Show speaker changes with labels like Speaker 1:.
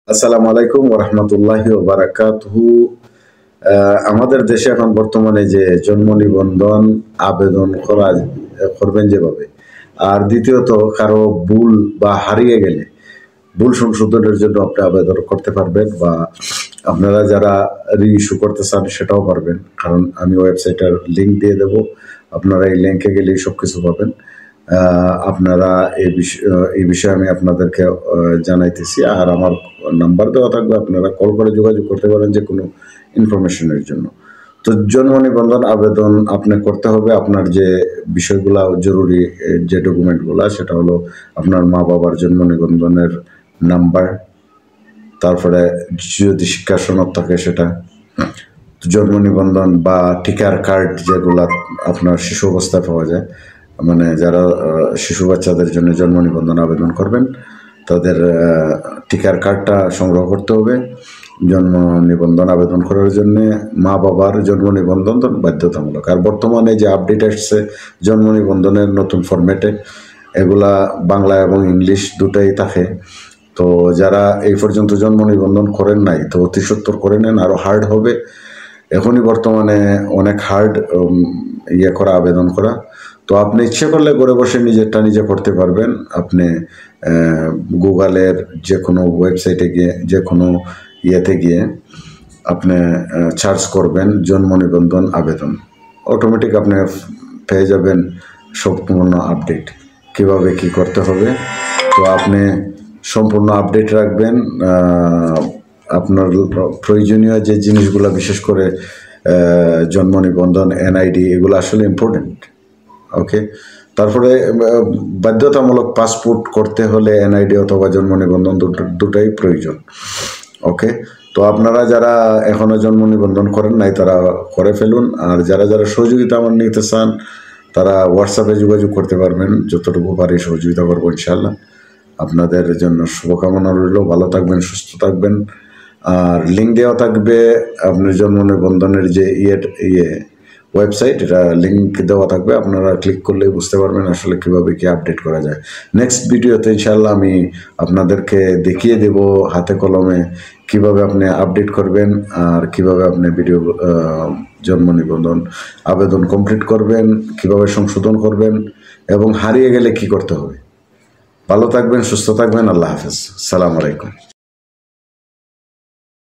Speaker 1: আসসালামু আলাইকুম ওয়া রাহমাতুল্লাহি ওয়া বারাকাতুহু। আমাদের দেশে এখন বর্তমানে যে জন্ম নিবন্ধন আবেদন করবেন যেভাবে, আর দ্বিতীয়ত কারো ভুল বা হারিয়ে গেলে ভুল সংশোধনের জন্য আপনি আবেদন করতে পারবেন, বা আপনারা যারা রি-ইস্যু করতে চান সেটাও পারবেন, কারণ আমি ওয়েবসাইটের লিঙ্ক দিয়ে দেব। আপনারা এই লিঙ্কে গেলেই সব কিছু পাবেন। আপনারা এই বিষয়ে আমি আপনাদেরকে জানাইতেছি, আর আমার নাম্বার দেওয়া থাকবে, আপনারা কল করে যোগাযোগ করতে পারেন যে কোনো ইনফরমেশনের জন্য। তো জন্ম নিবন্ধন আবেদন আপনি করতে হবে। আপনার যে বিষয়গুলা জরুরি, যে ডকুমেন্টগুলা, সেটা হলো আপনার মা বাবার জন্ম নিবন্ধনের নাম্বার, তারপরে যদি শিক্ষা সনদ থাকে সেটা, জন্ম নিবন্ধন বা টিকার কার্ড যেগুলা আপনার শিশু অবস্থায় পাওয়া যায়, মানে যারা শিশু বাচ্চাদের জন্য জন্ম নিবন্ধন আবেদন করবেন তাদের টিকার কার্ডটা সংগ্রহ করতে হবে। জন্ম নিবন্ধন আবেদন করার জন্য মা বাবার জন্ম নিবন্ধন বাধ্যতামূলক। আর বর্তমানে যে আপডেট আসছে জন্ম নিবন্ধনের নতুন ফরম্যাটে, এগুলা বাংলা এবং ইংলিশ দুটাই থাকে। তো যারা এই পর্যন্ত জন্ম নিবন্ধন করেন নাই, তো অতি সত্বর করে নেন, আরও হার্ড হবে। এখনই বর্তমানে অনেক হার্ড করা, আবেদন করা। তো আপনি ইচ্ছে করলে ঘরে বসে নিজেরটা নিজে করতে পারবেন। আপনি গুগলের যে কোনো ওয়েবসাইটে গিয়ে, যে কোনো গিয়ে আপনি সার্চ করবেন জন্ম নিবন্ধন আবেদন, অটোমেটিক আপনি পেয়ে যাবেন সম্পূর্ণ আপডেট কিভাবে কি করতে হবে। তো আপনি সম্পূর্ণ আপডেট রাখবেন। আপনার প্রয়োজনীয় যে জিনিসগুলো, বিশেষ করে জন্ম নিবন্ধন, এনআইডি, এগুলো আসলে ইম্পর্টেন্ট। ওকে, তারপরে বাধ্যতামূলক পাসপোর্ট করতে হলে এনআইডি অথবা জন্ম নিবন্ধন দুটাই প্রয়োজন। ওকে, তো আপনারা যারা এখনও জন্ম নিবন্ধন করেন নাই তারা করে ফেলুন, আর যারা যারা সহযোগিতা আমার নিতে চান তারা হোয়াটসঅ্যাপে যোগাযোগ করতে পারবেন। যতটুকু পারি সহযোগিতা করবো ইনশাআল্লাহ। আপনাদের জন্য শুভকামনা রইল, ভালো থাকবেন, সুস্থ থাকবেন। আর লিঙ্ক দেওয়া থাকবে আপনার জন্ম নিবন্ধনের যে ওয়েবসাইট, এটা লিঙ্ক দেওয়া থাকবে, আপনারা ক্লিক করলেই বুঝতে পারবেন আসলে কীভাবে কি আপডেট করা যায়। নেক্সট ভিডিওতে ইনশাআল্লাহ আমি আপনাদেরকে দেখিয়ে দেব হাতে কলমে কিভাবে আপনি আপডেট করবেন, আর কিভাবে আপনি জন্ম নিবন্ধন আবেদন কমপ্লিট করবেন, কিভাবে সংশোধন করবেন, এবং হারিয়ে গেলে কি করতে হবে। ভালো থাকবেন, সুস্থ থাকবেন। আল্লাহ হাফেজ। সালাম আলাইকুম।